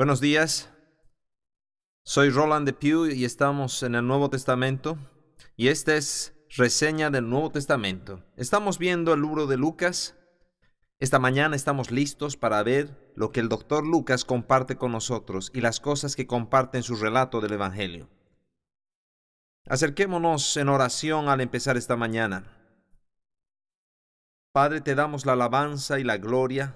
Buenos días, soy Roland de Pew y estamos en el Nuevo Testamento y esta es reseña del Nuevo Testamento. Estamos viendo el libro de Lucas. Esta mañana estamos listos para ver lo que el doctor Lucas comparte con nosotros y las cosas que comparte en su relato del Evangelio. Acerquémonos en oración al empezar esta mañana. Padre, te damos la alabanza y la gloria,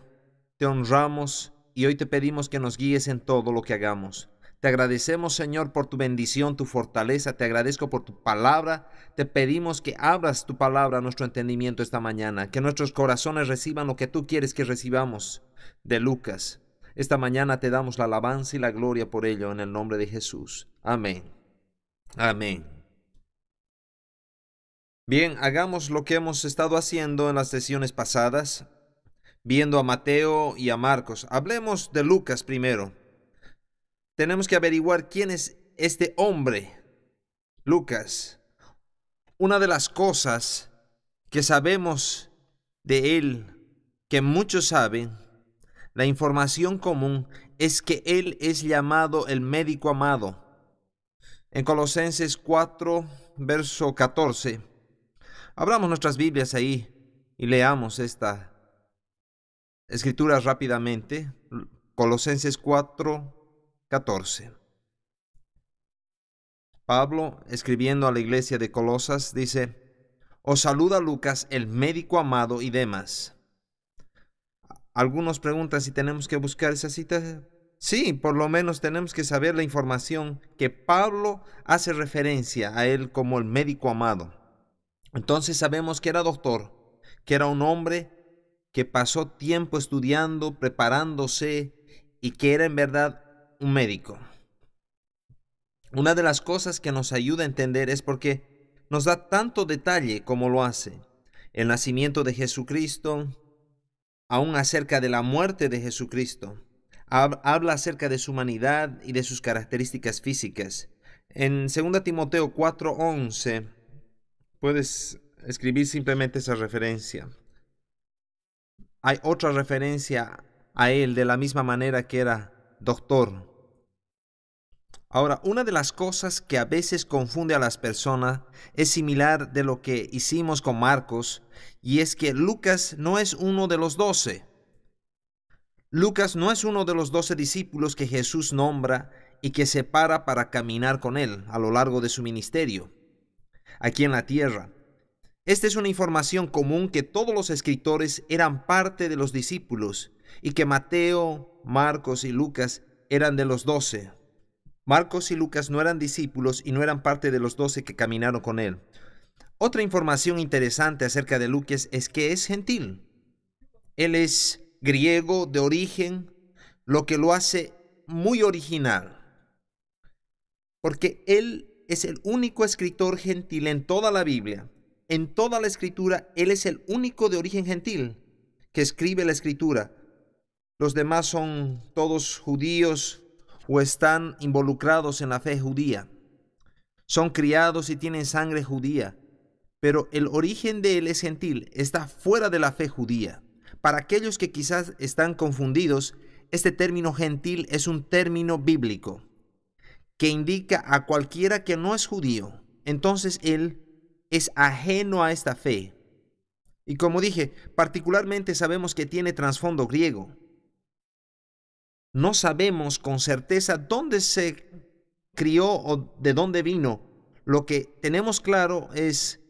te honramos y hoy te pedimos que nos guíes en todo lo que hagamos. Te agradecemos, Señor, por tu bendición, tu fortaleza, te agradezco por tu palabra, te pedimos que abras tu palabra a nuestro entendimiento esta mañana, que nuestros corazones reciban lo que tú quieres que recibamos de Lucas. Esta mañana te damos la alabanza y la gloria por ello en el nombre de Jesús. Amén. Amén. Bien, hagamos lo que hemos estado haciendo en las sesiones pasadas, viendo a Mateo y a Marcos. Hablemos de Lucas primero. Tenemos que averiguar quién es este hombre, Lucas. Una de las cosas que sabemos de él, que muchos saben, la información común, es que él es llamado el médico amado. En Colosenses 4, verso 14, abramos nuestras Biblias ahí y leamos esta escritura rápidamente. Colosenses 4:14. Pablo, escribiendo a la iglesia de Colosas, dice: os saluda Lucas, el médico amado, y Demas. Algunos preguntan si tenemos que buscar esa cita. Sí, por lo menos tenemos que saber la información que Pablo hace referencia a él como el médico amado. Entonces sabemos que era doctor, que era un hombre que pasó tiempo estudiando, preparándose y que era en verdad un médico. Una de las cosas que nos ayuda a entender es porque nos da tanto detalle como lo hace. El nacimiento de Jesucristo, aún acerca de la muerte de Jesucristo. Habla acerca de su humanidad y de sus características físicas. En 2 Timoteo 4:11 puedes escribir simplemente esa referencia. Hay otra referencia a él de la misma manera que era doctor. Ahora, una de las cosas que a veces confunde a las personas es similar de lo que hicimos con Marcos, y es que Lucas no es uno de los 12. Lucas no es uno de los 12 discípulos que Jesús nombra y que separa para caminar con él a lo largo de su ministerio aquí en la tierra. Esta es una información común que todos los escritores eran parte de los discípulos y que Mateo, Marcos y Lucas eran de los 12. Marcos y Lucas no eran discípulos y no eran parte de los 12 que caminaron con él. Otra información interesante acerca de Lucas es que es gentil. Él es griego de origen, lo que lo hace muy original, porque él es el único escritor gentil en toda la Biblia. En toda la escritura, él es el único de origen gentil que escribe la escritura. Los demás son todos judíos o están involucrados en la fe judía. Son criados y tienen sangre judía, pero el origen de él es gentil, está fuera de la fe judía. Para aquellos que quizás están confundidos, este término gentil es un término bíblico que indica a cualquiera que no es judío. Entonces él es ajeno a esta fe. Y como dije, particularmente sabemos que tiene trasfondo griego. No sabemos con certeza dónde se crió o de dónde vino. Lo que tenemos claro es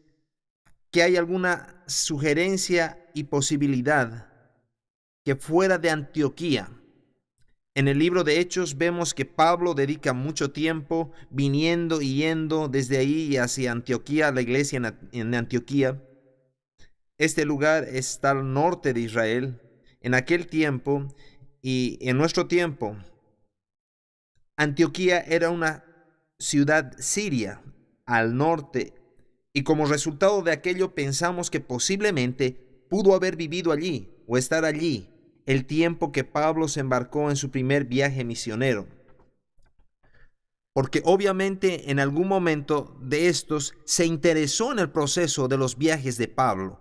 que hay alguna sugerencia y posibilidad que fuera de Antioquía. En el libro de Hechos vemos que Pablo dedica mucho tiempo viniendo y yendo desde ahí hacia Antioquía, la iglesia en Antioquía. Este lugar está al norte de Israel. En aquel tiempo y en nuestro tiempo, Antioquía era una ciudad siria al norte, y como resultado de aquello pensamos que posiblemente pudo haber vivido allí o estar allí el tiempo que Pablo se embarcó en su primer viaje misionero. Porque obviamente en algún momento de estos se interesó en el proceso de los viajes de Pablo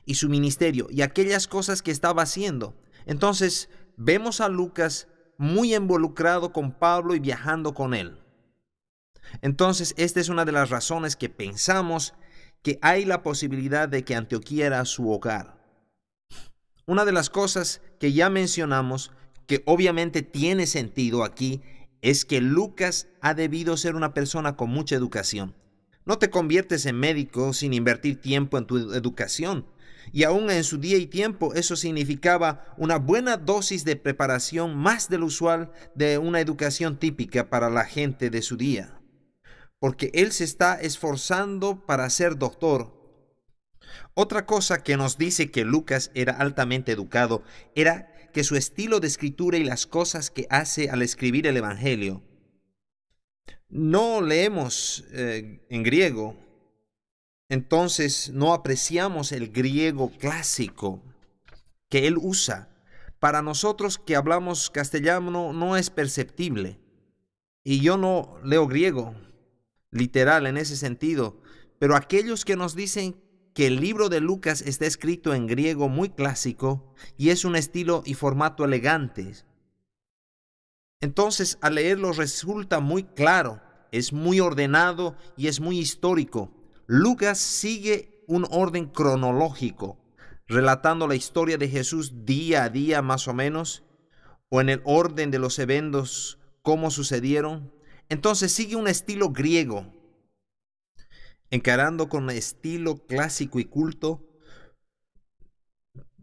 y su ministerio y aquellas cosas que estaba haciendo. Entonces vemos a Lucas muy involucrado con Pablo y viajando con él. Entonces, esta es una de las razones que pensamos que hay la posibilidad de que Antioquía era su hogar. Una de las cosas que ya mencionamos, que obviamente tiene sentido aquí, es que Lucas ha debido ser una persona con mucha educación. No te conviertes en médico sin invertir tiempo en tu educación. Y aún en su día y tiempo eso significaba una buena dosis de preparación más del usual de una educación típica para la gente de su día. Porque él se está esforzando para ser doctor. Otra cosa que nos dice que Lucas era altamente educado era que su estilo de escritura y las cosas que hace al escribir el Evangelio. No leemos en griego, entonces no apreciamos el griego clásico que él usa. Para nosotros que hablamos castellano no es perceptible. Y yo no leo griego literal en ese sentido, pero aquellos que nos dicen que el libro de Lucas está escrito en griego muy clásico y es un estilo y formato elegantes, entonces al leerlo resulta muy claro, es muy ordenado y es muy histórico. Lucas sigue un orden cronológico, relatando la historia de Jesús día a día más o menos, o en el orden de los eventos, cómo sucedieron. Entonces sigue un estilo griego, encarando con estilo clásico y culto.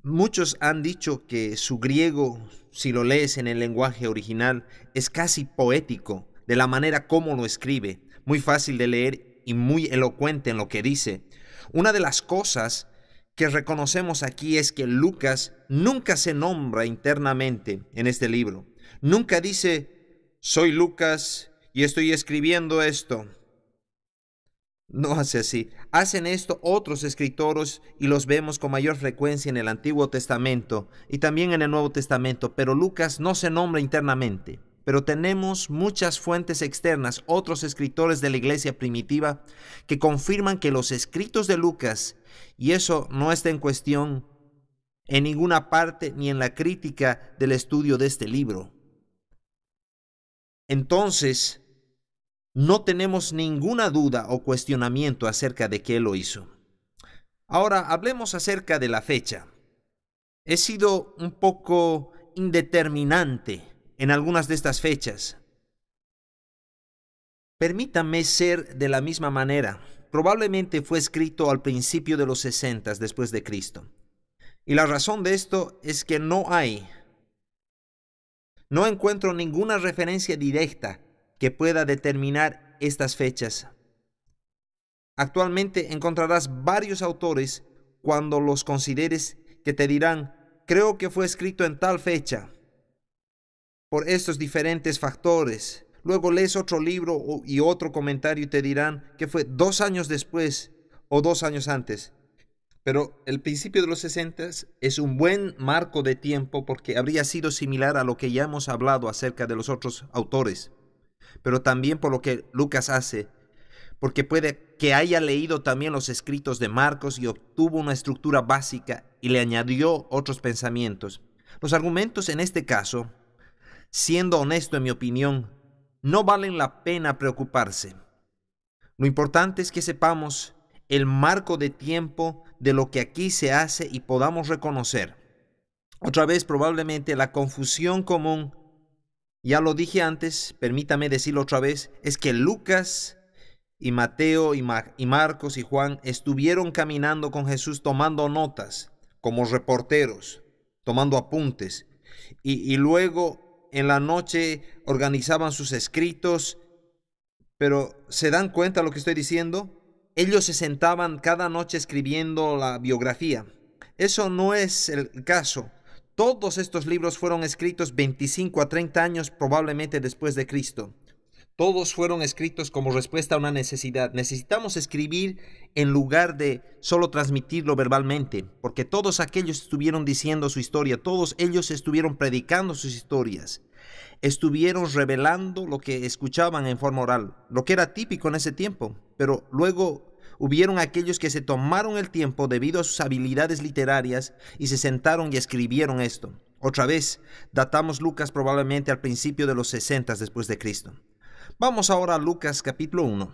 Muchos han dicho que su griego, si lo lees en el lenguaje original, es casi poético, de la manera como lo escribe, muy fácil de leer y muy elocuente en lo que dice. Una de las cosas que reconocemos aquí es que Lucas nunca se nombra internamente en este libro. Nunca dice, soy Lucas y estoy escribiendo esto. No hace así. Hacen esto otros escritores y los vemos con mayor frecuencia en el Antiguo Testamento y también en el Nuevo Testamento, pero Lucas no se nombra internamente. Pero tenemos muchas fuentes externas, otros escritores de la iglesia primitiva, que confirman que los escritos de Lucas, y eso no está en cuestión en ninguna parte ni en la crítica del estudio de este libro. Entonces, no tenemos ninguna duda o cuestionamiento acerca de que él lo hizo. Ahora, hablemos acerca de la fecha. He sido un poco indeterminante en algunas de estas fechas. Permítame ser de la misma manera. Probablemente fue escrito al principio de los 60 después de Cristo. Y la razón de esto es que no encuentro ninguna referencia directa que pueda determinar estas fechas. Actualmente encontrarás varios autores cuando los consideres que te dirán, creo que fue escrito en tal fecha, por estos diferentes factores. Luego lees otro libro y otro comentario y te dirán que fue 2 años después o 2 años antes. Pero el principio de los 60 es un buen marco de tiempo porque habría sido similar a lo que ya hemos hablado acerca de los otros autores. Pero también por lo que Lucas hace, porque puede que haya leído también los escritos de Marcos y obtuvo una estructura básica y le añadió otros pensamientos. Los argumentos en este caso, siendo honesto en mi opinión, no valen la pena preocuparse. Lo importante es que sepamos el marco de tiempo de lo que aquí se hace y podamos reconocer. Otra vez, probablemente la confusión común, ya lo dije antes, permítame decirlo otra vez, es que Lucas y Mateo y Marcos y Juan estuvieron caminando con Jesús tomando notas, como reporteros, tomando apuntes, y luego en la noche organizaban sus escritos. Pero ¿se dan cuenta de lo que estoy diciendo? Ellos se sentaban cada noche escribiendo la biografía. Eso no es el caso. Todos estos libros fueron escritos 25 a 30 años probablemente después de Cristo. Todos fueron escritos como respuesta a una necesidad. Necesitamos escribir en lugar de solo transmitirlo verbalmente, porque todos aquellos estuvieron diciendo su historia, todos ellos estuvieron predicando sus historias, estuvieron revelando lo que escuchaban en forma oral, lo que era típico en ese tiempo, pero luego hubieron aquellos que se tomaron el tiempo debido a sus habilidades literarias y se sentaron y escribieron esto. Otra vez, datamos Lucas probablemente al principio de los 60 después de Cristo. Vamos ahora a Lucas capítulo 1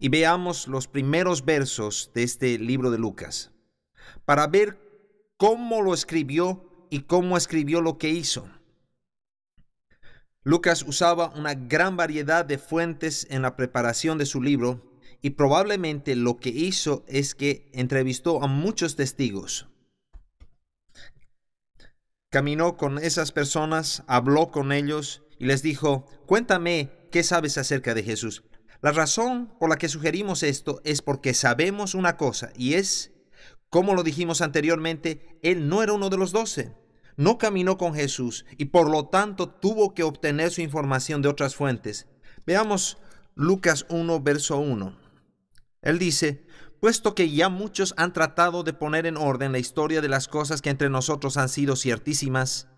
y veamos los primeros versos de este libro de Lucas para ver cómo lo escribió y cómo escribió lo que hizo. Lucas usaba una gran variedad de fuentes en la preparación de su libro y probablemente lo que hizo es que entrevistó a muchos testigos. Caminó con esas personas, habló con ellos y les dijo: cuéntame qué sabes acerca de Jesús. La razón por la que sugerimos esto es porque sabemos una cosa, y es, como lo dijimos anteriormente, él no era uno de los 12. No caminó con Jesús y por lo tanto tuvo que obtener su información de otras fuentes. Veamos Lucas 1, verso 1. Él dice: puesto que ya muchos han tratado de poner en orden la historia de las cosas que entre nosotros han sido ciertísimas,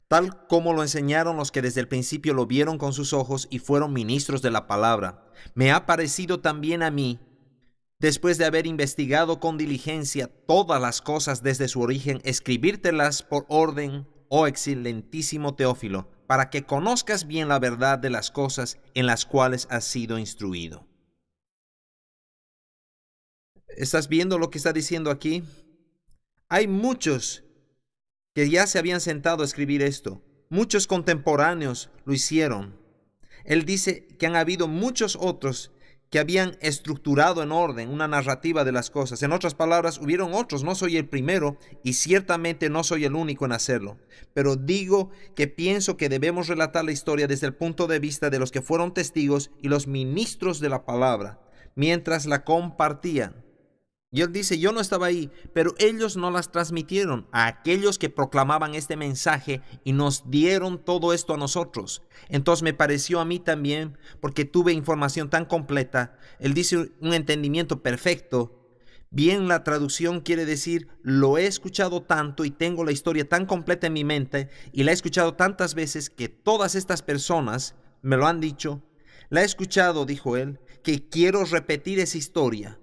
tal como lo enseñaron los que desde el principio lo vieron con sus ojos y fueron ministros de la palabra, me ha parecido también a mí, después de haber investigado con diligencia todas las cosas desde su origen, escribírtelas por orden, oh excelentísimo Teófilo, para que conozcas bien la verdad de las cosas en las cuales has sido instruido. ¿Estás viendo lo que está diciendo aquí? Hay muchos que ya se habían sentado a escribir esto. Muchos contemporáneos lo hicieron. Él dice que han habido muchos otros que habían estructurado en orden una narrativa de las cosas. En otras palabras, hubieron otros. No soy el primero y ciertamente no soy el único en hacerlo. Pero digo que pienso que debemos relatar la historia desde el punto de vista de los que fueron testigos y los ministros de la palabra, mientras la compartían. Y él dice: yo no estaba ahí, pero ellos no las transmitieron a aquellos que proclamaban este mensaje y nos dieron todo esto a nosotros. Entonces me pareció a mí también, porque tuve información tan completa. Él dice un entendimiento perfecto. Bien, la traducción quiere decir: lo he escuchado tanto y tengo la historia tan completa en mi mente y la he escuchado tantas veces que todas estas personas me lo han dicho. La he escuchado, dijo él, que quiero repetir esa historia.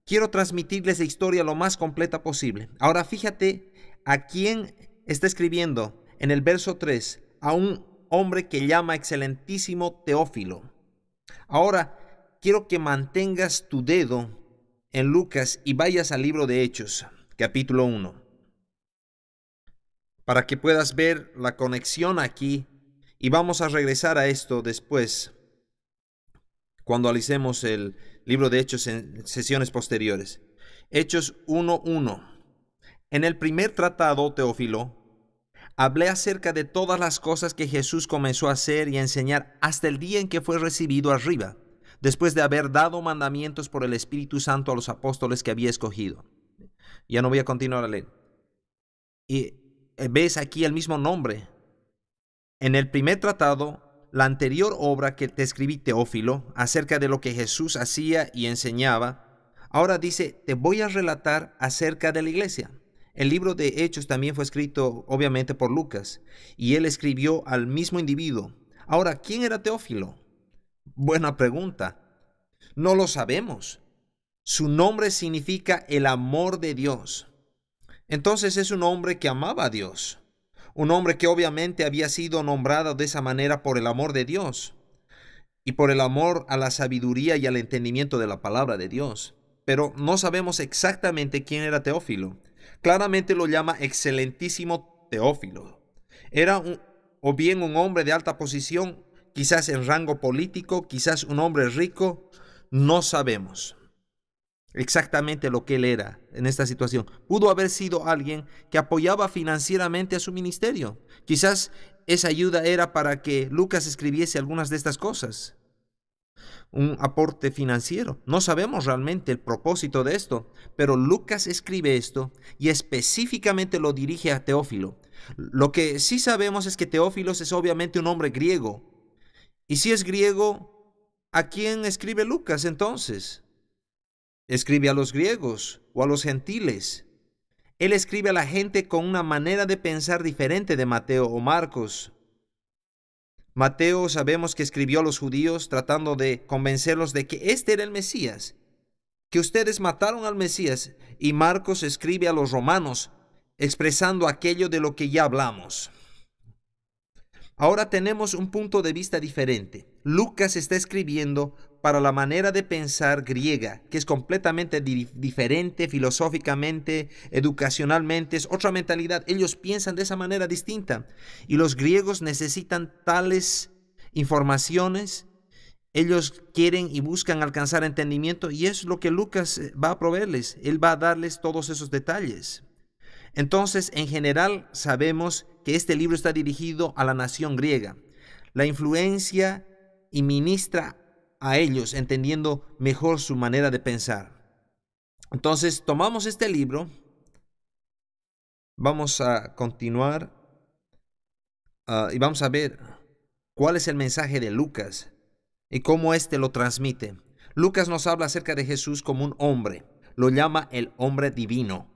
Quiero transmitirles la historia lo más completa posible. Ahora fíjate a quién está escribiendo en el verso 3, a un hombre que llama excelentísimo Teófilo. Ahora quiero que mantengas tu dedo en Lucas y vayas al libro de Hechos, capítulo 1, para que puedas ver la conexión aquí, y vamos a regresar a esto después, cuando analicemos el libro de Hechos en sesiones posteriores. Hechos 1:1. En el primer tratado, Teófilo, hablé acerca de todas las cosas que Jesús comenzó a hacer y a enseñar hasta el día en que fue recibido arriba, después de haber dado mandamientos por el Espíritu Santo a los apóstoles que había escogido. Ya no voy a continuar a leer. Y ves aquí el mismo nombre. En el primer tratado, la anterior obra que te escribí, Teófilo, acerca de lo que Jesús hacía y enseñaba, ahora dice: te voy a relatar acerca de la iglesia. El libro de Hechos también fue escrito obviamente por Lucas, y él escribió al mismo individuo. Ahora, ¿quién era Teófilo? Buena pregunta. No lo sabemos. Su nombre significa el amor de Dios. Entonces es un hombre que amaba a Dios. Un hombre que obviamente había sido nombrado de esa manera por el amor de Dios y por el amor a la sabiduría y al entendimiento de la palabra de Dios. Pero no sabemos exactamente quién era Teófilo. Claramente lo llama excelentísimo Teófilo. Era o bien un hombre de alta posición, quizás en rango político, quizás un hombre rico. No sabemos exactamente lo que él era en esta situación. Pudo haber sido alguien que apoyaba financieramente a su ministerio. Quizás esa ayuda era para que Lucas escribiese algunas de estas cosas. Un aporte financiero. No sabemos realmente el propósito de esto, pero Lucas escribe esto y específicamente lo dirige a Teófilo. Lo que sí sabemos es que Teófilo es obviamente un hombre griego. Y si es griego, ¿a quién escribe Lucas entonces? Escribe a los griegos o a los gentiles. Él escribe a la gente con una manera de pensar diferente de Mateo o Marcos. Mateo sabemos que escribió a los judíos tratando de convencerlos de que este era el Mesías, que ustedes mataron al Mesías, y Marcos escribe a los romanos expresando aquello de lo que ya hablamos. Ahora tenemos un punto de vista diferente. Lucas está escribiendo para la manera de pensar griega, que es completamente diferente filosóficamente, educacionalmente, es otra mentalidad. Ellos piensan de esa manera distinta. Y los griegos necesitan tales informaciones. Ellos quieren y buscan alcanzar entendimiento, y es lo que Lucas va a proveerles. Él va a darles todos esos detalles. Entonces, en general, sabemos que este libro está dirigido a la nación griega. La influencia y ministra a ellos, entendiendo mejor su manera de pensar. Entonces, tomamos este libro, vamos a continuar y vamos a ver cuál es el mensaje de Lucas y cómo éste lo transmite. Lucas nos habla acerca de Jesús como un hombre, lo llama el hombre divino.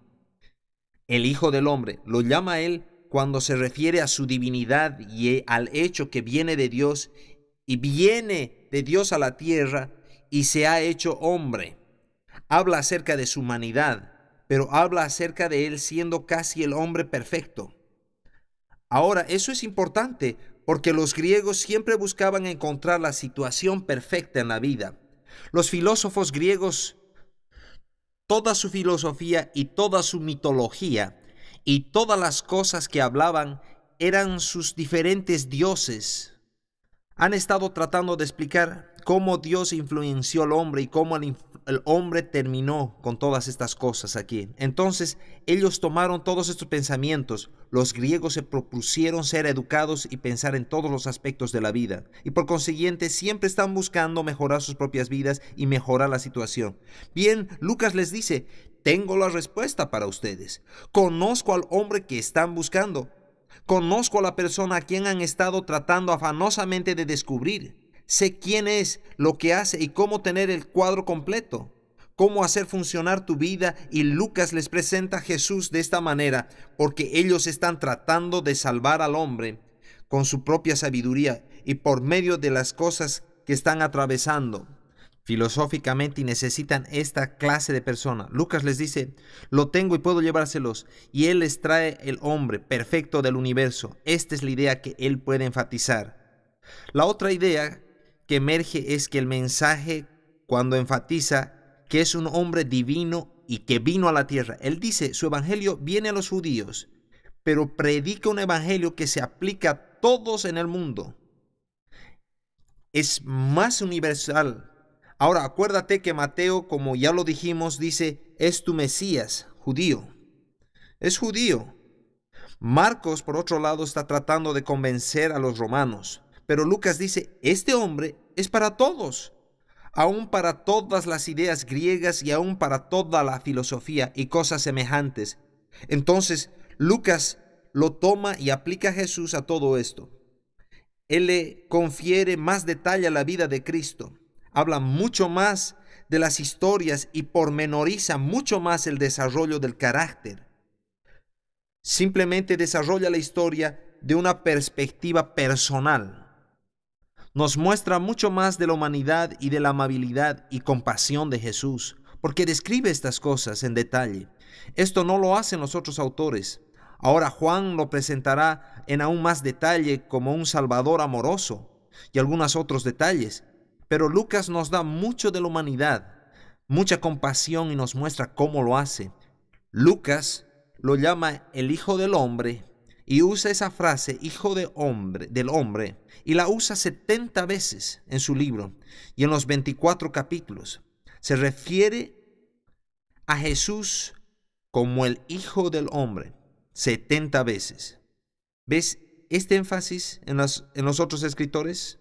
El Hijo del Hombre lo llama él cuando se refiere a su divinidad y al hecho que viene de Dios y viene de Dios a la tierra y se ha hecho hombre. Habla acerca de su humanidad, pero habla acerca de él siendo casi el hombre perfecto. Ahora, eso es importante porque los griegos siempre buscaban encontrar la situación perfecta en la vida. Los filósofos griegos, toda su filosofía y toda su mitología y todas las cosas que hablaban eran sus diferentes dioses. Han estado tratando de explicar cómo Dios influenció al hombre y cómo el hombre terminó con todas estas cosas aquí. Entonces, ellos tomaron todos estos pensamientos. Los griegos se propusieron ser educados y pensar en todos los aspectos de la vida. Y por consiguiente, siempre están buscando mejorar sus propias vidas y mejorar la situación. Bien, Lucas les dice, tengo la respuesta para ustedes. Conozco al hombre que están buscando. Conozco a la persona a quien han estado tratando afanosamente de descubrir. Sé quién es, lo que hace y cómo tener el cuadro completo. Cómo hacer funcionar tu vida, y Lucas les presenta a Jesús de esta manera porque ellos están tratando de salvar al hombre con su propia sabiduría y por medio de las cosas que están atravesando filosóficamente y necesitan esta clase de persona. Lucas les dice, lo tengo y puedo llevárselos, y él les trae el hombre perfecto del universo. Esta es la idea que él puede enfatizar. La otra idea que emerge es que el mensaje, cuando enfatiza que es un hombre divino y que vino a la tierra, él dice, su evangelio viene a los judíos, pero predica un evangelio que se aplica a todos en el mundo. Es más universal. Ahora, acuérdate que Mateo, como ya lo dijimos, dice, es tu Mesías, judío. Es judío. Marcos, por otro lado, está tratando de convencer a los romanos. Pero Lucas dice, este hombre es para todos, aún para todas las ideas griegas y aún para toda la filosofía y cosas semejantes. Entonces, Lucas lo toma y aplica a Jesús a todo esto. Él le confiere más detalle a la vida de Cristo. Habla mucho más de las historias y pormenoriza mucho más el desarrollo del carácter. Simplemente desarrolla la historia de una perspectiva personal. Nos muestra mucho más de la humanidad y de la amabilidad y compasión de Jesús, porque describe estas cosas en detalle. Esto no lo hacen los otros autores. Ahora Juan lo presentará en aún más detalle como un Salvador amoroso y algunos otros detalles. Pero Lucas nos da mucho de la humanidad, mucha compasión y nos muestra cómo lo hace. Lucas lo llama el Hijo del Hombre y usa esa frase, Hijo del Hombre, y la usa 70 veces en su libro y en los 24 capítulos. Se refiere a Jesús como el Hijo del Hombre 70 veces. ¿Ves este énfasis en los otros escritores?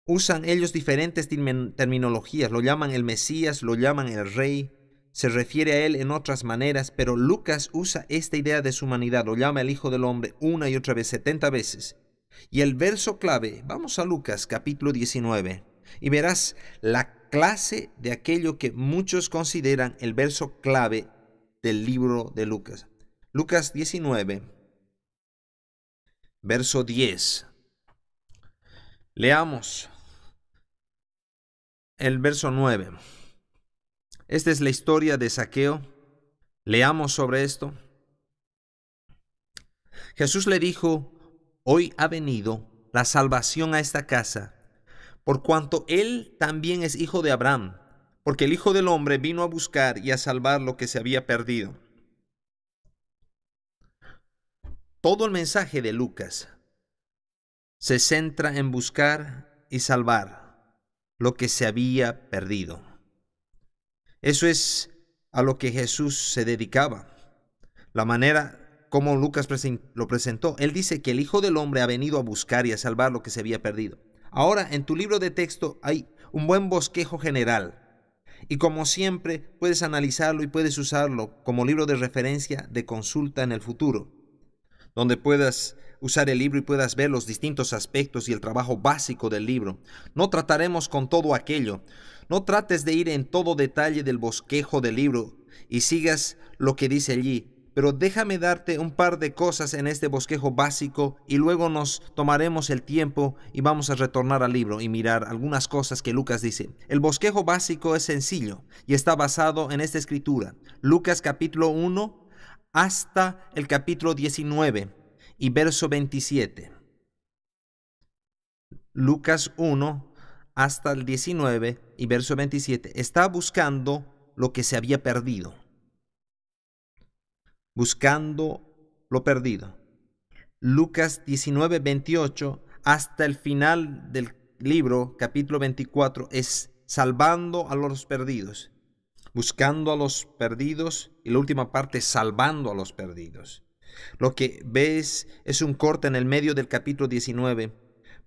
Usan ellos diferentes terminologías, lo llaman el Mesías, lo llaman el Rey, se refiere a él en otras maneras, pero Lucas usa esta idea de su humanidad, lo llama el Hijo del Hombre una y otra vez, 70 veces. Y el verso clave, vamos a Lucas capítulo 19, y verás la clase de aquello que muchos consideran el verso clave del libro de Lucas. Lucas 19, verso 10. Leamos el verso 9. Esta es la historia de Zaqueo. Leamos sobre esto. Jesús le dijo: hoy ha venido la salvación a esta casa, por cuanto él también es hijo de Abraham, porque el Hijo del Hombre vino a buscar y a salvar lo que se había perdido. Todo el mensaje de Lucas se centra en buscar y salvar lo que se había perdido. Eso es a lo que Jesús se dedicaba. La manera como Lucas lo presentó. Él dice que el Hijo del Hombre ha venido a buscar y a salvar lo que se había perdido. Ahora, en tu libro de texto hay un buen bosquejo general. Y como siempre, puedes analizarlo y puedes usarlo como libro de referencia de consulta en el futuro, donde puedas usar el libro y puedas ver los distintos aspectos y el trabajo básico del libro. No trataremos con todo aquello. No trates de ir en todo detalle del bosquejo del libro y sigas lo que dice allí. Pero déjame darte un par de cosas en este bosquejo básico y luego nos tomaremos el tiempo y vamos a retornar al libro y mirar algunas cosas que Lucas dice. El bosquejo básico es sencillo y está basado en esta escritura. Lucas capítulo 1 hasta el capítulo 19 y verso 27. Lucas 1 hasta el 19 y verso 27. Está buscando lo que se había perdido. Buscando lo perdido. Lucas 19, 28 hasta el final del libro, capítulo 24, es salvando a los perdidos. Buscando a los perdidos y la última parte, salvando a los perdidos. Lo que ves es un corte en el medio del capítulo 19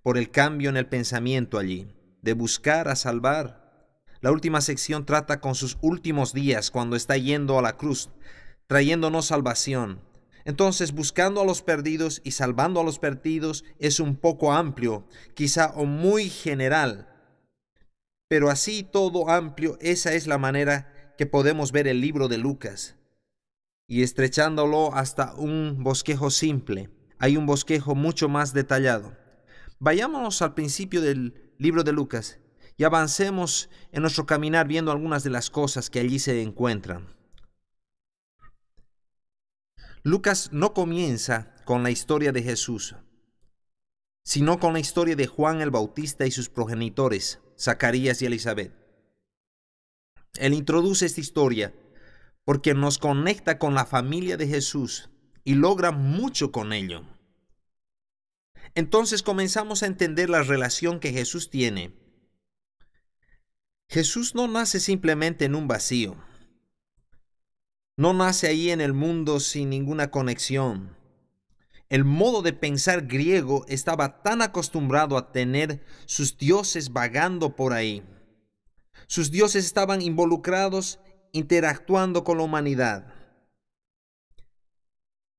por el cambio en el pensamiento allí, de buscar a salvar. La última sección trata con sus últimos días cuando está yendo a la cruz, trayéndonos salvación. Entonces, buscando a los perdidos y salvando a los perdidos es un poco amplio, quizá o muy general. Pero así todo amplio, esa es la manera que podemos ver el libro de Lucas. Y estrechándolo hasta un bosquejo simple, hay un bosquejo mucho más detallado. Vayámonos al principio del libro de Lucas y avancemos en nuestro caminar viendo algunas de las cosas que allí se encuentran. Lucas no comienza con la historia de Jesús, sino con la historia de Juan el Bautista y sus progenitores, Zacarías y Elizabeth. Él introduce esta historia porque nos conecta con la familia de Jesús y logra mucho con ello. Entonces comenzamos a entender la relación que Jesús tiene. Jesús no nace simplemente en un vacío. No nace ahí en el mundo sin ninguna conexión. El modo de pensar griego estaba tan acostumbrado a tener sus dioses vagando por ahí. Sus dioses estaban involucrados, interactuando con la humanidad.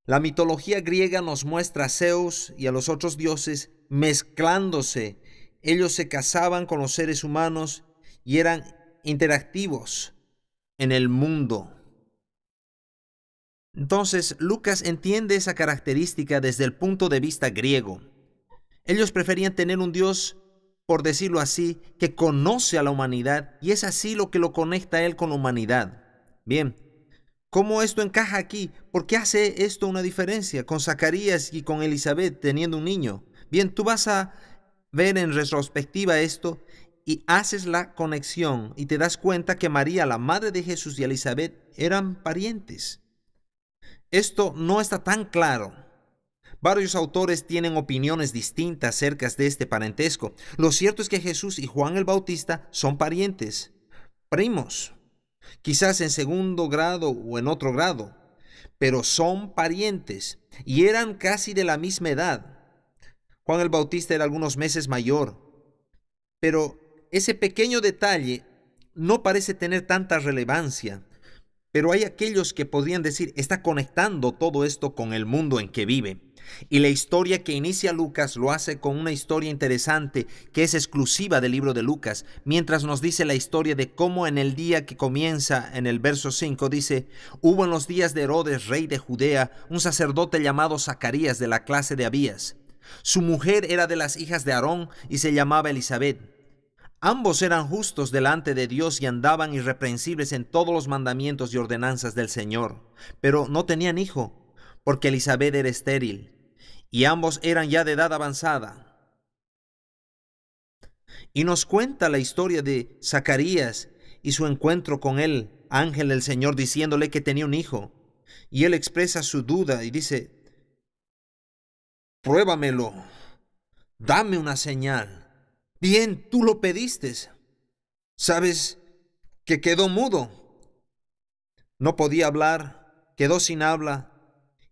La mitología griega nos muestra a Zeus y a los otros dioses mezclándose. Ellos se casaban con los seres humanos y eran interactivos en el mundo. Entonces, Lucas entiende esa característica desde el punto de vista griego. Ellos preferían tener un Dios, por decirlo así, que conoce a la humanidad y es así lo que lo conecta a él con la humanidad. Bien, ¿cómo esto encaja aquí? ¿Por qué hace esto una diferencia con Zacarías y con Elizabeth teniendo un niño? Bien, tú vas a ver en retrospectiva esto y haces la conexión y te das cuenta que María, la madre de Jesús, y Elizabeth eran parientes. Esto no está tan claro. Varios autores tienen opiniones distintas acerca de este parentesco. Lo cierto es que Jesús y Juan el Bautista son parientes, primos, quizás en segundo grado o en otro grado, pero son parientes y eran casi de la misma edad. Juan el Bautista era algunos meses mayor, pero ese pequeño detalle no parece tener tanta relevancia. Pero hay aquellos que podrían decir, está conectando todo esto con el mundo en que vive. Y la historia que inicia Lucas lo hace con una historia interesante que es exclusiva del libro de Lucas, mientras nos dice la historia de cómo en el día que comienza en el verso 5 dice: hubo en los días de Herodes, rey de Judea, un sacerdote llamado Zacarías de la clase de Abías. Su mujer era de las hijas de Aarón y se llamaba Elizabeth. Ambos eran justos delante de Dios y andaban irreprensibles en todos los mandamientos y ordenanzas del Señor, pero no tenían hijo, porque Elisabet era estéril, y ambos eran ya de edad avanzada. Y nos cuenta la historia de Zacarías y su encuentro con el ángel del Señor diciéndole que tenía un hijo. Y él expresa su duda y dice: pruébamelo, dame una señal. Bien, tú lo pediste. Sabes que quedó mudo. No podía hablar, quedó sin habla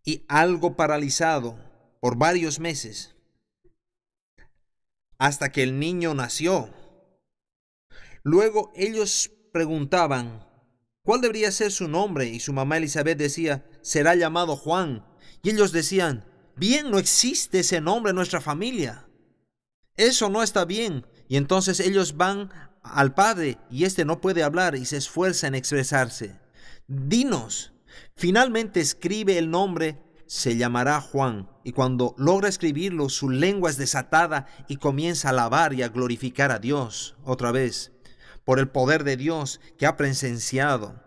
y algo paralizado por varios meses, hasta que el niño nació. Luego ellos preguntaban cuál debería ser su nombre, y su mamá Elizabeth decía: será llamado Juan. Y ellos decían: bien, no existe ese nombre en nuestra familia. Eso no está bien. Y entonces ellos van al padre y este no puede hablar y se esfuerza en expresarse. Dinos. Finalmente escribe el nombre: se llamará Juan. Y cuando logra escribirlo, su lengua es desatada y comienza a alabar y a glorificar a Dios otra vez, por el poder de Dios que ha presenciado.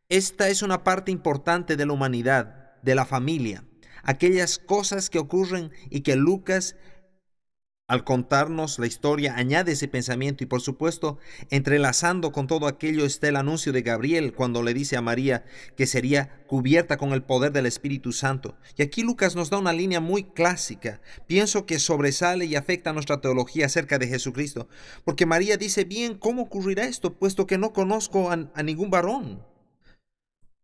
Esta es una parte importante de la humanidad, de la familia. Aquellas cosas que ocurren y que Lucas, al contarnos la historia, añade ese pensamiento. Y por supuesto, entrelazando con todo aquello está el anuncio de Gabriel cuando le dice a María que sería cubierta con el poder del Espíritu Santo. Y aquí Lucas nos da una línea muy clásica. Pienso que sobresale y afecta a nuestra teología acerca de Jesucristo. Porque María dice: bien, ¿cómo ocurrirá esto? Puesto que no conozco a ningún varón.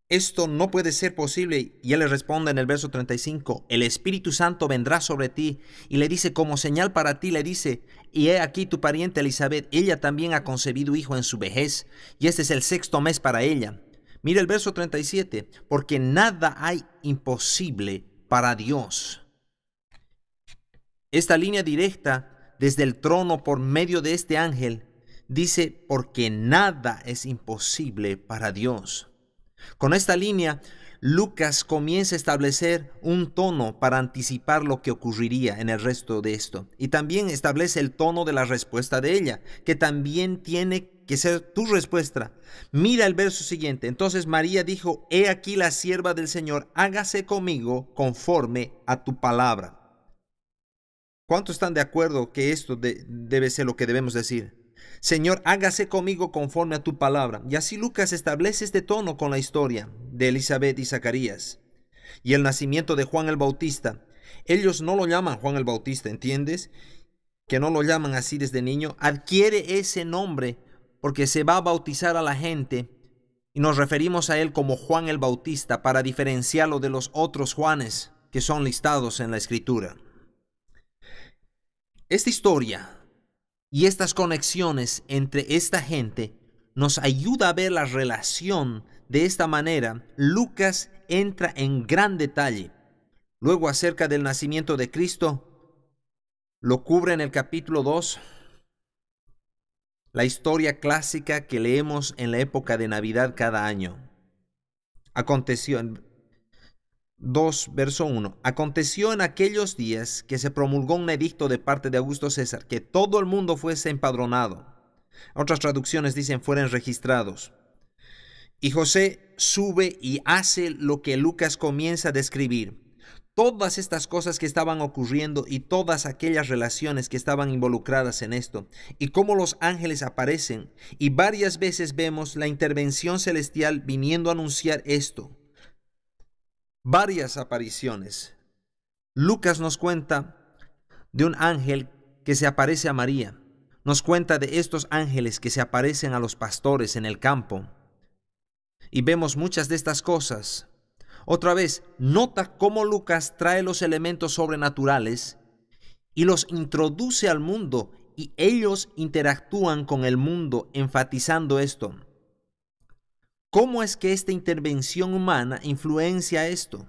Esto no puede ser posible. Y él le responde en el verso 35, el Espíritu Santo vendrá sobre ti. Y le dice, como señal para ti, le dice: y he aquí tu pariente Elisabet, ella también ha concebido hijo en su vejez, y este es el 6º mes para ella. Mira el verso 37, porque nada hay imposible para Dios. Esta línea directa desde el trono por medio de este ángel dice: porque nada es imposible para Dios. Con esta línea, Lucas comienza a establecer un tono para anticipar lo que ocurriría en el resto de esto. Y también establece el tono de la respuesta de ella, que también tiene que ser tu respuesta. Mira el verso siguiente. Entonces María dijo: he aquí la sierva del Señor, hágase conmigo conforme a tu palabra. ¿Cuántos están de acuerdo que esto debe ser lo que debemos decir? Señor, hágase conmigo conforme a tu palabra. Y así Lucas establece este tono con la historia de Elisabet y Zacarías y el nacimiento de Juan el Bautista. Ellos no lo llaman Juan el Bautista, ¿entiendes? Que no lo llaman así desde niño. Adquiere ese nombre porque se va a bautizar a la gente y nos referimos a él como Juan el Bautista para diferenciarlo de los otros Juanes que son listados en la Escritura. Esta historia y estas conexiones entre esta gente nos ayuda a ver la relación de esta manera. Lucas entra en gran detalle. Luego, acerca del nacimiento de Cristo, lo cubre en el capítulo 2, la historia clásica que leemos en la época de Navidad cada año. Aconteció en 2, verso 1. Aconteció en aquellos días que se promulgó un edicto de parte de Augusto César, que todo el mundo fuese empadronado. Otras traducciones dicen fueran registrados. Y José sube y hace lo que Lucas comienza a describir. Todas estas cosas que estaban ocurriendo y todas aquellas relaciones que estaban involucradas en esto. Y cómo los ángeles aparecen. Y varias veces vemos la intervención celestial viniendo a anunciar esto. Varias apariciones. Lucas nos cuenta de un ángel que se aparece a María. Nos cuenta de estos ángeles que se aparecen a los pastores en el campo. Y vemos muchas de estas cosas. Otra vez, nota cómo Lucas trae los elementos sobrenaturales y los introduce al mundo, y ellos interactúan con el mundo enfatizando esto. ¿Cómo es que esta intervención humana influencia esto?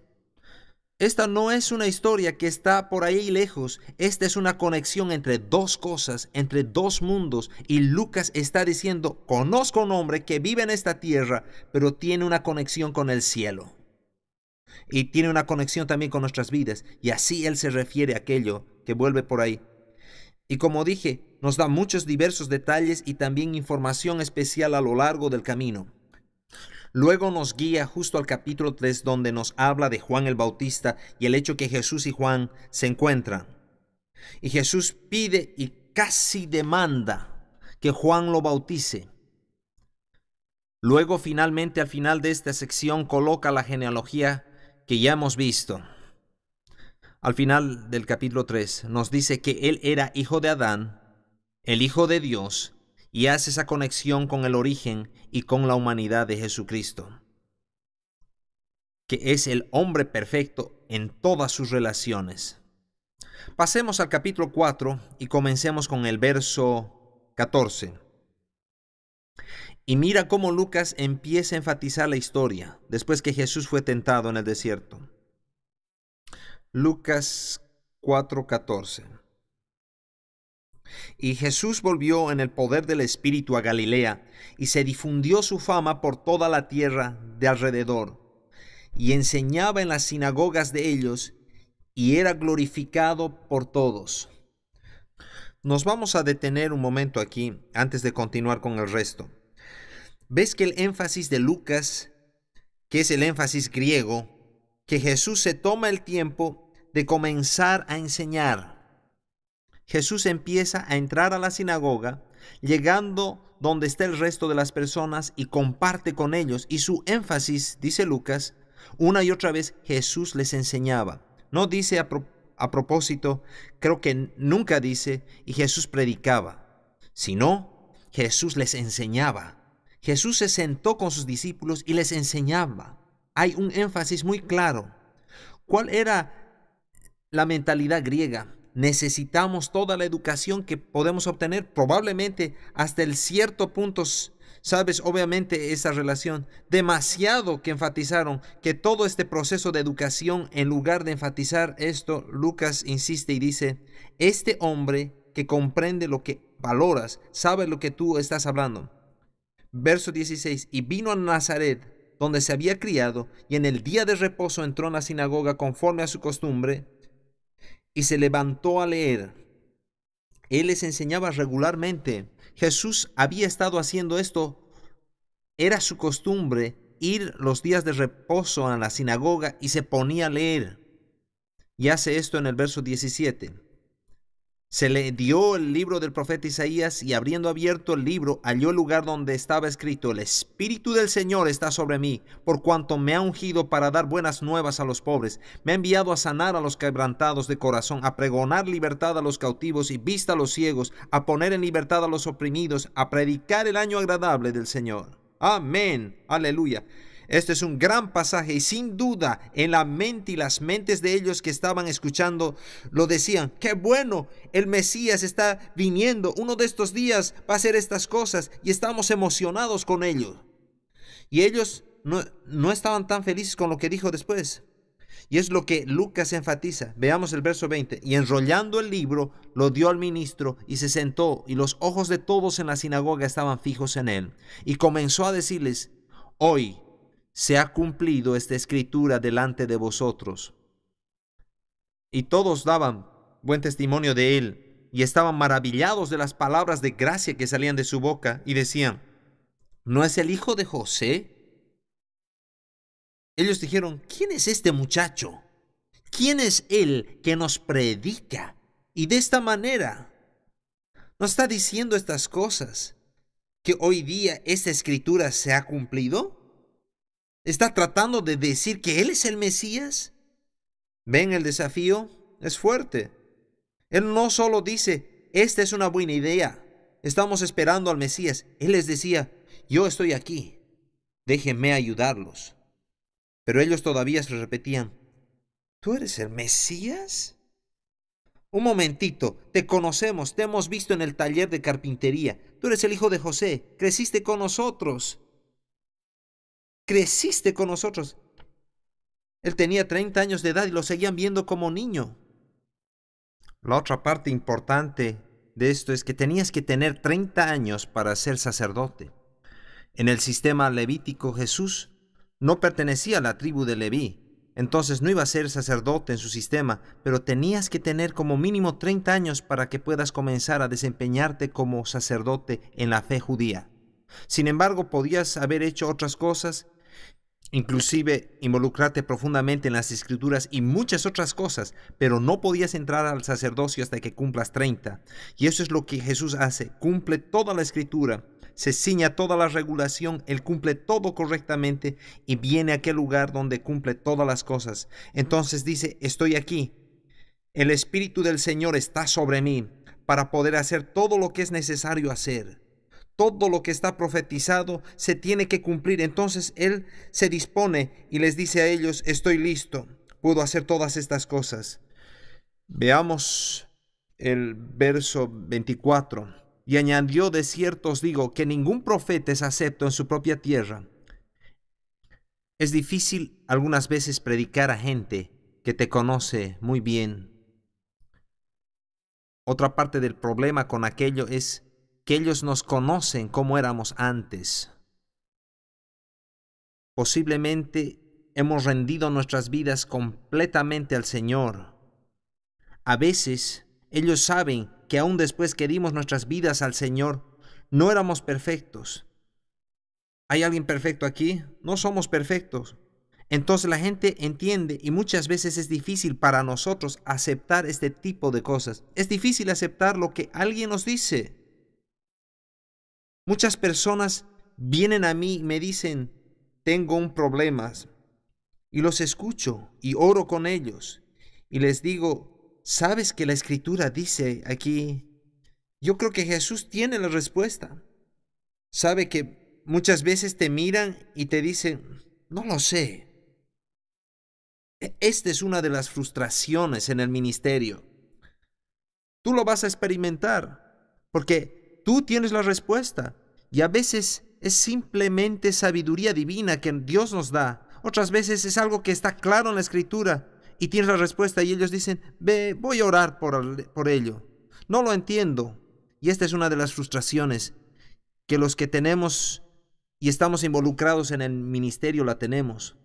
Esta no es una historia que está por ahí lejos. Esta es una conexión entre dos cosas, entre dos mundos. Y Lucas está diciendo: conozco un hombre que vive en esta tierra, pero tiene una conexión con el cielo. Y tiene una conexión también con nuestras vidas. Y así él se refiere a aquello que vuelve por ahí. Y como dije, nos da muchos diversos detalles y también información especial a lo largo del camino. Luego nos guía justo al capítulo 3, donde nos habla de Juan el Bautista y el hecho que Jesús y Juan se encuentran. Y Jesús pide y casi demanda que Juan lo bautice. Luego, finalmente, al final de esta sección, coloca la genealogía que ya hemos visto. Al final del capítulo 3 nos dice que él era hijo de Adán, el hijo de Dios, y hace esa conexión con el origen y con la humanidad de Jesucristo, que es el hombre perfecto en todas sus relaciones. Pasemos al capítulo 4 y comencemos con el verso 14. Y mira cómo Lucas empieza a enfatizar la historia después que Jesús fue tentado en el desierto. Lucas 4:14. Y Jesús volvió en el poder del Espíritu a Galilea, y se difundió su fama por toda la tierra de alrededor, y enseñaba en las sinagogas de ellos, y era glorificado por todos. Nos vamos a detener un momento aquí antes de continuar con el resto. ¿Ves que el énfasis de Lucas, que es el énfasis griego, que Jesús se toma el tiempo de comenzar a enseñar? Jesús empieza a entrar a la sinagoga, llegando donde está el resto de las personas y comparte con ellos. Y su énfasis, dice Lucas, una y otra vez Jesús les enseñaba. No dice a propósito, creo que nunca dice, y Jesús predicaba, sino Jesús les enseñaba. Jesús se sentó con sus discípulos y les enseñaba. Hay un énfasis muy claro. ¿Cuál era la mentalidad griega? Necesitamos toda la educación que podemos obtener, probablemente hasta el cierto punto, sabes, obviamente esa relación, demasiado que enfatizaron que todo este proceso de educación, en lugar de enfatizar esto, Lucas insiste y dice, este hombre que comprende lo que valoras, sabe lo que tú estás hablando. Verso 16, y vino a Nazaret, donde se había criado, y en el día de reposo entró en la sinagoga conforme a su costumbre, y se levantó a leer. Él les enseñaba regularmente. Jesús había estado haciendo esto. Era su costumbre ir los días de reposo a la sinagoga y se ponía a leer. Y hace esto en el verso 17. Se le dio el libro del profeta Isaías y abriendo abierto el libro halló el lugar donde estaba escrito: el Espíritu del Señor está sobre mí, por cuanto me ha ungido para dar buenas nuevas a los pobres. Me ha enviado a sanar a los quebrantados de corazón, a pregonar libertad a los cautivos y vista a los ciegos, a poner en libertad a los oprimidos, a predicar el año agradable del Señor. Amén, aleluya. Este es un gran pasaje y sin duda en la mente y las mentes de ellos que estaban escuchando lo decían: qué bueno, el Mesías está viniendo, uno de estos días va a hacer estas cosas y estamos emocionados con ello. Y ellos no estaban tan felices con lo que dijo después. Y es lo que Lucas enfatiza. Veamos el verso 20. Y enrollando el libro, lo dio al ministro y se sentó, y los ojos de todos en la sinagoga estaban fijos en él. Y comenzó a decirles: hoy se ha cumplido esta escritura delante de vosotros. Y todos daban buen testimonio de él, y estaban maravillados de las palabras de gracia que salían de su boca, y decían: ¿no es el hijo de José? Ellos dijeron: ¿quién es este muchacho? ¿Quién es él que nos predica? Y de esta manera nos está diciendo estas cosas, que hoy día esta escritura se ha cumplido. ¿Está tratando de decir que él es el Mesías? ¿Ven el desafío? Es fuerte. Él no solo dice: esta es una buena idea, estamos esperando al Mesías. Él les decía: yo estoy aquí, déjenme ayudarlos. Pero ellos todavía se repetían: ¿tú eres el Mesías? Un momentito, te conocemos, te hemos visto en el taller de carpintería. Tú eres el hijo de José, creciste con nosotros. Creciste con nosotros. Él tenía 30 años de edad y lo seguían viendo como niño. La otra parte importante de esto es que tenías que tener 30 años para ser sacerdote. En el sistema levítico, Jesús no pertenecía a la tribu de Leví. Entonces no iba a ser sacerdote en su sistema, pero tenías que tener como mínimo 30 años para que puedas comenzar a desempeñarte como sacerdote en la fe judía. Sin embargo, podías haber hecho otras cosas, inclusive involucrarte profundamente en las escrituras y muchas otras cosas, pero no podías entrar al sacerdocio hasta que cumplas 30. Y eso es lo que Jesús hace, cumple toda la escritura, se ciña toda la regulación, Él cumple todo correctamente y viene a aquel lugar donde cumple todas las cosas. Entonces dice, estoy aquí, el Espíritu del Señor está sobre mí para poder hacer todo lo que es necesario hacer. Todo lo que está profetizado se tiene que cumplir. Entonces Él se dispone y les dice a ellos, estoy listo, puedo hacer todas estas cosas. Veamos el verso 24. Y añadió, de cierto os digo, que ningún profeta es acepto en su propia tierra. Es difícil algunas veces predicar a gente que te conoce muy bien. Otra parte del problema con aquello es que ellos nos conocen como éramos antes. Posiblemente hemos rendido nuestras vidas completamente al Señor. A veces ellos saben que aún después que dimos nuestras vidas al Señor, no éramos perfectos. ¿Hay alguien perfecto aquí? No somos perfectos. Entonces la gente entiende y muchas veces es difícil para nosotros aceptar este tipo de cosas. Es difícil aceptar lo que alguien nos dice. Muchas personas vienen a mí y me dicen, tengo un problema, y los escucho y oro con ellos y les digo, ¿sabes que la Escritura dice aquí? Yo creo que Jesús tiene la respuesta. Sabe que muchas veces te miran y te dicen, no lo sé. Esta es una de las frustraciones en el ministerio. Tú lo vas a experimentar porque tú tienes la respuesta y a veces es simplemente sabiduría divina que Dios nos da. Otras veces es algo que está claro en la Escritura y tienes la respuesta y ellos dicen, ve, voy a orar por ello. No lo entiendo. Y esta es una de las frustraciones que los que tenemos y estamos involucrados en el ministerio la tenemos.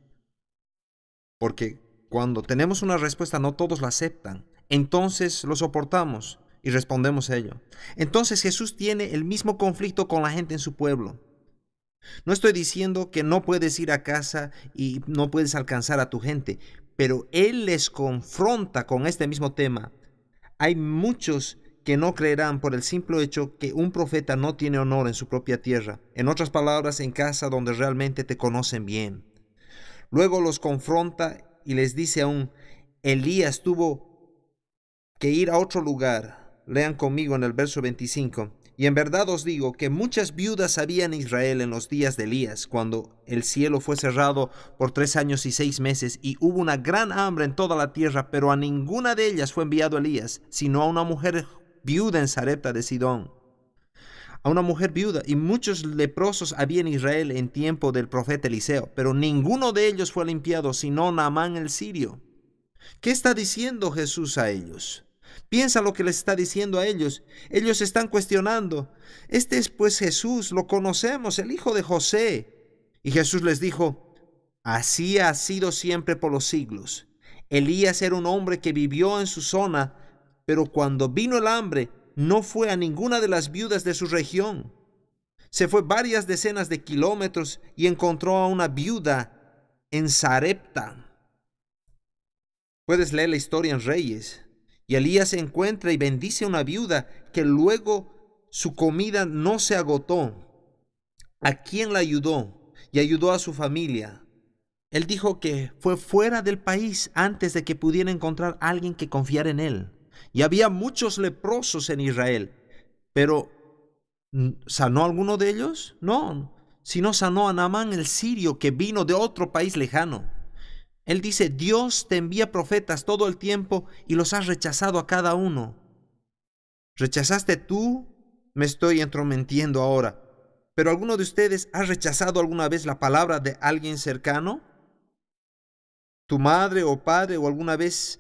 Porque cuando tenemos una respuesta no todos la aceptan. Entonces lo soportamos y respondemos a ello. Entonces Jesús tiene el mismo conflicto con la gente en su pueblo. No estoy diciendo que no puedes ir a casa y no puedes alcanzar a tu gente, pero Él les confronta con este mismo tema. Hay muchos que no creerán por el simple hecho que un profeta no tiene honor en su propia tierra. En otras palabras, en casa donde realmente te conocen bien. Luego los confronta y les dice aún, Elías tuvo que ir a otro lugar. Lean conmigo en el verso 25. Y en verdad os digo que muchas viudas había en Israel en los días de Elías, cuando el cielo fue cerrado por 3 años y 6 meses, y hubo una gran hambre en toda la tierra, pero a ninguna de ellas fue enviado Elías, sino a una mujer viuda en Sarepta de Sidón. A una mujer viuda, y muchos leprosos había en Israel en tiempo del profeta Eliseo, pero ninguno de ellos fue limpiado, sino Naamán el sirio. ¿Qué está diciendo Jesús a ellos? Piensa lo que les está diciendo a ellos. Ellos están cuestionando. Este es pues Jesús, lo conocemos, el hijo de José. Y Jesús les dijo, así ha sido siempre por los siglos. Elías era un hombre que vivió en su zona, pero cuando vino el hambre, no fue a ninguna de las viudas de su región. Se fue varias decenas de kilómetros y encontró a una viuda en Sarepta. Puedes leer la historia en Reyes. Y Elías se encuentra y bendice a una viuda que luego su comida no se agotó. ¿A quién la ayudó? Y ayudó a su familia. Él dijo que fue fuera del país antes de que pudiera encontrar a alguien que confiara en él. Y había muchos leprosos en Israel. Pero ¿sanó a alguno de ellos? No, sino sanó a Naamán el sirio que vino de otro país lejano. Él dice, Dios te envía profetas todo el tiempo y los has rechazado a cada uno. ¿Rechazaste tú? Me estoy entrometiendo ahora. ¿Pero alguno de ustedes ha rechazado alguna vez la palabra de alguien cercano? ¿Tu madre o padre o alguna vez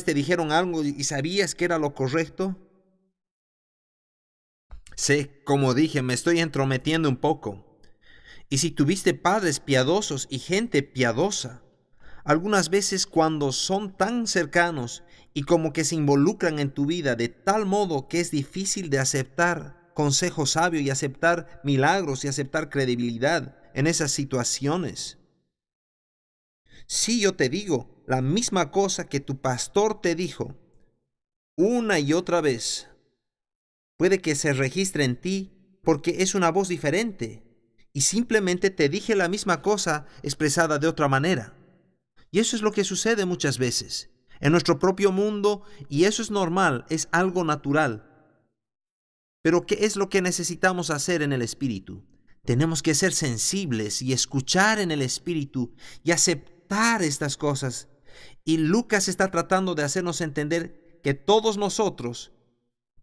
te dijeron algo y sabías que era lo correcto? Sé, como dije, me estoy entrometiendo un poco. Y si tuviste padres piadosos y gente piadosa, Algunas veces cuando son tan cercanos y como que se involucran en tu vida de tal modo que es difícil de aceptar consejo sabio y aceptar milagros y aceptar credibilidad en esas situaciones. Sí, yo te digo la misma cosa que tu pastor te dijo una y otra vez. Puede que se registre en ti porque es una voz diferente y simplemente te dije la misma cosa expresada de otra manera. Y eso es lo que sucede muchas veces en nuestro propio mundo, y eso es normal, es algo natural. Pero ¿qué es lo que necesitamos hacer en el Espíritu? Tenemos que ser sensibles y escuchar en el Espíritu y aceptar estas cosas. Y Lucas está tratando de hacernos entender que todos nosotros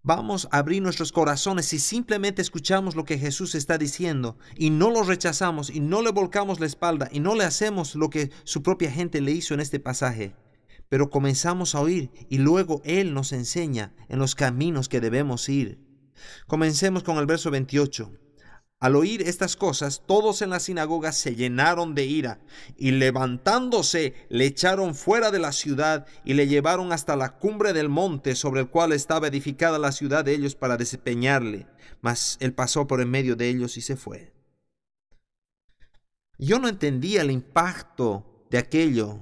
vamos a abrir nuestros corazones si simplemente escuchamos lo que Jesús está diciendo y no lo rechazamos y no le volcamos la espalda y no le hacemos lo que su propia gente le hizo en este pasaje. Pero comenzamos a oír y luego Él nos enseña en los caminos que debemos ir. Comencemos con el verso 28. Al oír estas cosas, todos en la sinagoga se llenaron de ira, y levantándose, le echaron fuera de la ciudad y le llevaron hasta la cumbre del monte sobre el cual estaba edificada la ciudad de ellos para despeñarle. Mas él pasó por en medio de ellos y se fue. Yo no entendía el impacto de aquello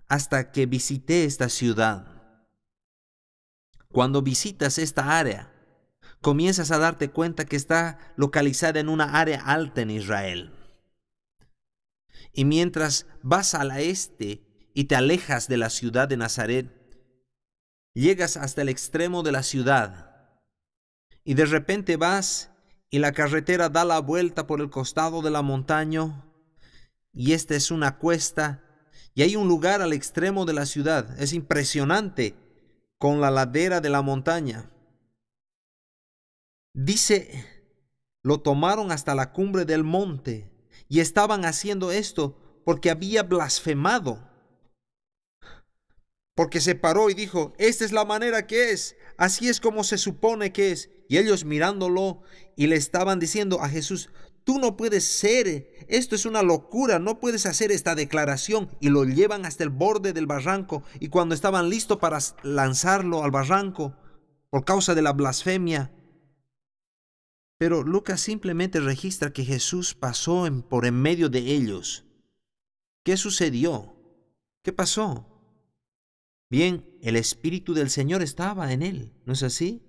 hasta que visité esta ciudad. Cuando visitas esta área, comienzas a darte cuenta que está localizada en una área alta en Israel. Y mientras vas al este y te alejas de la ciudad de Nazaret, llegas hasta el extremo de la ciudad y de repente vas y la carretera da la vuelta por el costado de la montaña y esta es una cuesta y hay un lugar al extremo de la ciudad. Es impresionante con la ladera de la montaña. Dice, lo tomaron hasta la cumbre del monte y estaban haciendo esto porque había blasfemado. Porque se paró y dijo, esta es la manera que es, así es como se supone que es. Y ellos mirándolo y le estaban diciendo a Jesús, tú no puedes ser, esto es una locura, no puedes hacer esta declaración. Y lo llevan hasta el borde del barranco y cuando estaban listos para lanzarlo al barranco por causa de la blasfemia, pero Lucas simplemente registra que Jesús pasó por en medio de ellos. ¿Qué sucedió? ¿Qué pasó? Bien, el Espíritu del Señor estaba en él, ¿no es así?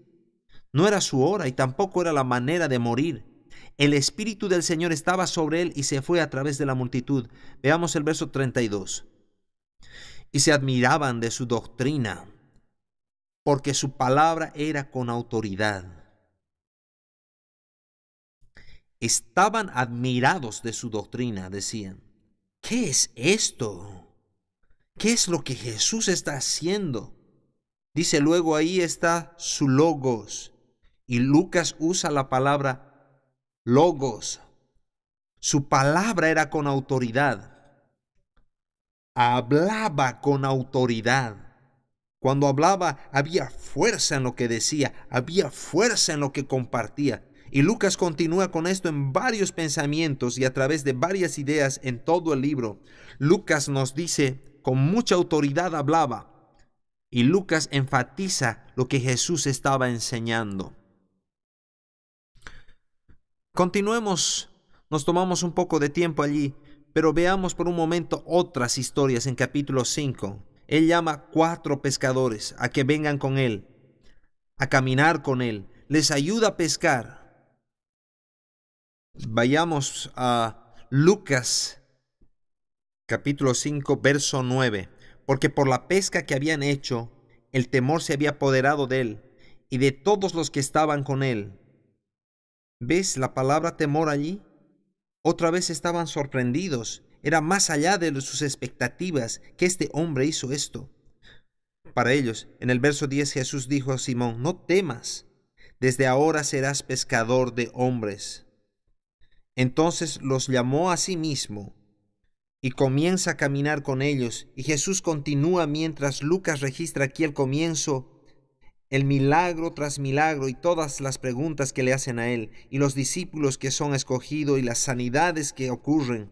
No era su hora y tampoco era la manera de morir. El Espíritu del Señor estaba sobre él y se fue a través de la multitud. Veamos el verso 32. Y se admiraban de su doctrina, porque su palabra era con autoridad. Estaban admirados de su doctrina, decían, ¿qué es esto? ¿Qué es lo que Jesús está haciendo? Dice luego ahí está su logos. Y Lucas usa la palabra logos. Su palabra era con autoridad. Hablaba con autoridad. Cuando hablaba había fuerza en lo que decía, había fuerza en lo que compartía. Y Lucas continúa con esto en varios pensamientos y a través de varias ideas en todo el libro. Lucas nos dice, con mucha autoridad hablaba. Y Lucas enfatiza lo que Jesús estaba enseñando. Continuemos, nos tomamos un poco de tiempo allí, pero veamos por un momento otras historias en capítulo 5. Él llama 4 pescadores a que vengan con él, a caminar con él. Les ayuda a pescar. Vayamos a Lucas capítulo 5, verso 9. Porque por la pesca que habían hecho, el temor se había apoderado de él y de todos los que estaban con él. ¿Ves la palabra temor allí? Otra vez estaban sorprendidos. Era más allá de sus expectativas que este hombre hizo esto. Para ellos, en el verso 10 Jesús dijo a Simón, no temas, desde ahora serás pescador de hombres. Entonces los llamó a sí mismo y comienza a caminar con ellos. Y Jesús continúa mientras Lucas registra aquí el comienzo, el milagro tras milagro y todas las preguntas que le hacen a él, y los discípulos que son escogidos y las sanidades que ocurren.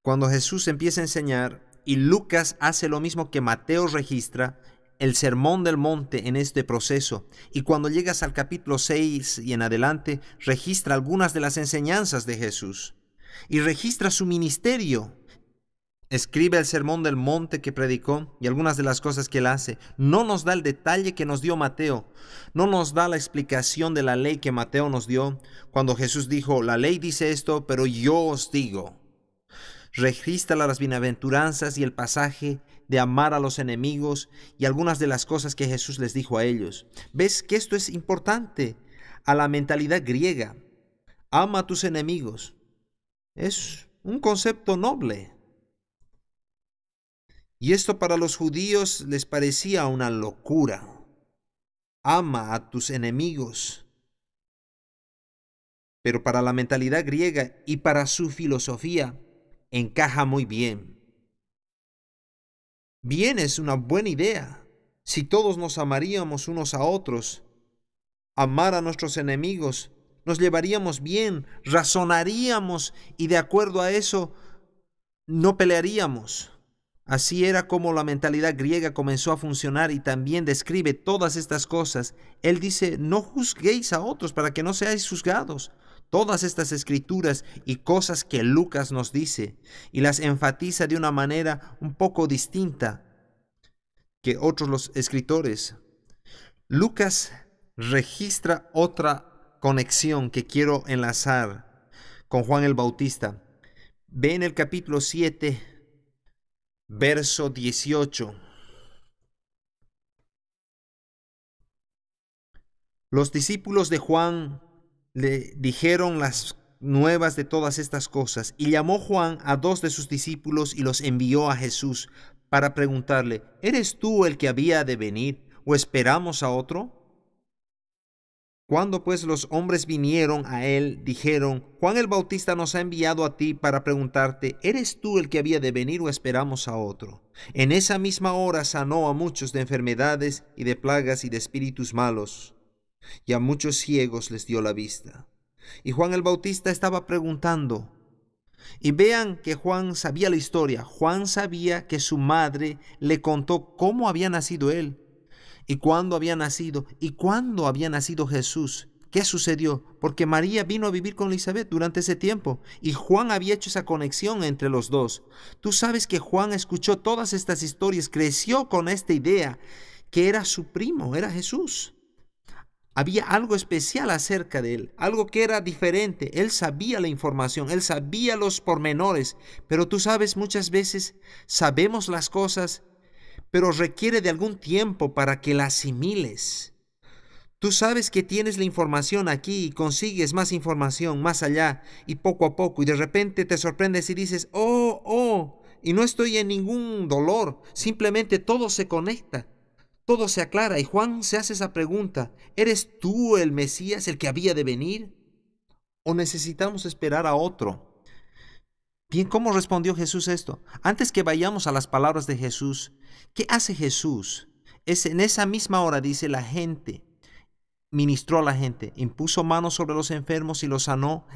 Cuando Jesús empieza a enseñar, y Lucas hace lo mismo que Mateo registra, el sermón del monte en este proceso. Y cuando llegas al capítulo 6 y en adelante, registra algunas de las enseñanzas de Jesús y registra su ministerio. Escribe el sermón del monte que predicó y algunas de las cosas que él hace. No nos da el detalle que nos dio Mateo. No nos da la explicación de la ley que Mateo nos dio cuando Jesús dijo, la ley dice esto, pero yo os digo. Registra las bienaventuranzas y el pasaje de amar a los enemigos y algunas de las cosas que Jesús les dijo a ellos. ¿Ves que esto es importante a la mentalidad griega? Ama a tus enemigos. Es un concepto noble. Y esto para los judíos les parecía una locura. Ama a tus enemigos. Pero para la mentalidad griega y para su filosofía encaja muy bien. Bien, es una buena idea. Si todos nos amaríamos unos a otros, amar a nuestros enemigos, nos llevaríamos bien, razonaríamos y de acuerdo a eso no pelearíamos. Así era como la mentalidad griega comenzó a funcionar y también describe todas estas cosas. Él dice, no juzguéis a otros para que no seáis juzgados. Todas estas escrituras y cosas que Lucas nos dice y las enfatiza de una manera un poco distinta que otros los escritores. Lucas registra otra conexión que quiero enlazar con Juan el Bautista. Ve en el capítulo 7, verso 18. Los discípulos de Juan le dijeron las nuevas de todas estas cosas, y llamó Juan a 2 de sus discípulos y los envió a Jesús para preguntarle, ¿eres tú el que había de venir o esperamos a otro? Cuando pues los hombres vinieron a él, dijeron, Juan el Bautista nos ha enviado a ti para preguntarte, ¿eres tú el que había de venir o esperamos a otro? En esa misma hora sanó a muchos de enfermedades y de plagas y de espíritus malos, y a muchos ciegos les dio la vista. Y Juan el Bautista estaba preguntando. Y vean que Juan sabía la historia. Juan sabía que su madre le contó cómo había nacido él. ¿Y cuándo había nacido? ¿Y cuándo había nacido Jesús? ¿Qué sucedió? Porque María vino a vivir con Elizabeth durante ese tiempo y Juan había hecho esa conexión entre los dos. Tú sabes que Juan escuchó todas estas historias, creció con esta idea que era su primo, era Jesús. Había algo especial acerca de él, algo que era diferente. Él sabía la información, él sabía los pormenores, pero tú sabes, muchas veces sabemos las cosas, pero requiere de algún tiempo para que la asimiles. Tú sabes que tienes la información aquí y consigues más información más allá y poco a poco y de repente te sorprendes y dices, y no estoy en ningún dolor, simplemente todo se conecta, todo se aclara y Juan se hace esa pregunta, ¿eres tú el Mesías, el que había de venir? ¿O necesitamos esperar a otro? Bien, ¿cómo respondió Jesús esto? Antes que vayamos a las palabras de Jesús, ¿qué hace Jesús? En esa misma hora, dice, la gente, ministró a la gente, impuso manos sobre los enfermos y los sanó,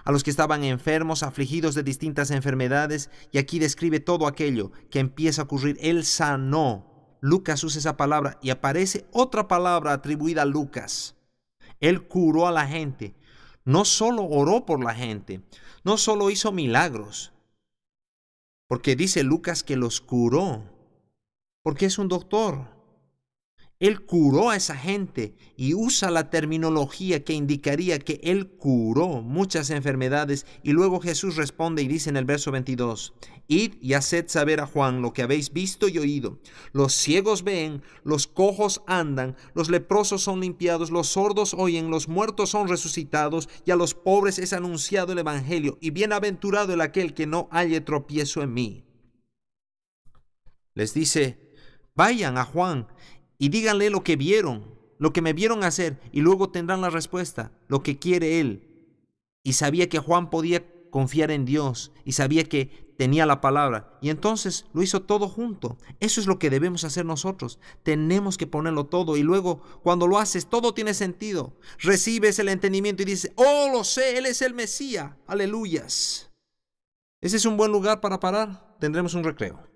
a los que estaban enfermos, afligidos de distintas enfermedades, y aquí describe todo aquello que empieza a ocurrir. Él sanó. Lucas usa esa palabra y aparece otra palabra atribuida a Lucas. Él curó a la gente. No solo oró por la gente, no solo hizo milagros, porque dice Lucas que los curó, porque es un doctor. Él curó a esa gente y usa la terminología que indicaría que Él curó muchas enfermedades. Y luego Jesús responde y dice en el verso 22, Id y haced saber a Juan lo que habéis visto y oído. Los ciegos ven, los cojos andan, los leprosos son limpiados, los sordos oyen, los muertos son resucitados, y a los pobres es anunciado el evangelio. Y bienaventurado el aquel que no halle tropiezo en mí. Les dice, vayan a Juan y díganle lo que vieron, lo que me vieron hacer, y luego tendrán la respuesta, lo que quiere él. Y sabía que Juan podía confiar en Dios, y sabía que tenía la palabra, y entonces lo hizo todo junto. Eso es lo que debemos hacer nosotros. Tenemos que ponerlo todo, y luego cuando lo haces, todo tiene sentido. Recibes el entendimiento y dices, lo sé, Él es el Mesías. Aleluyas. Ese es un buen lugar para parar. Tendremos un recreo.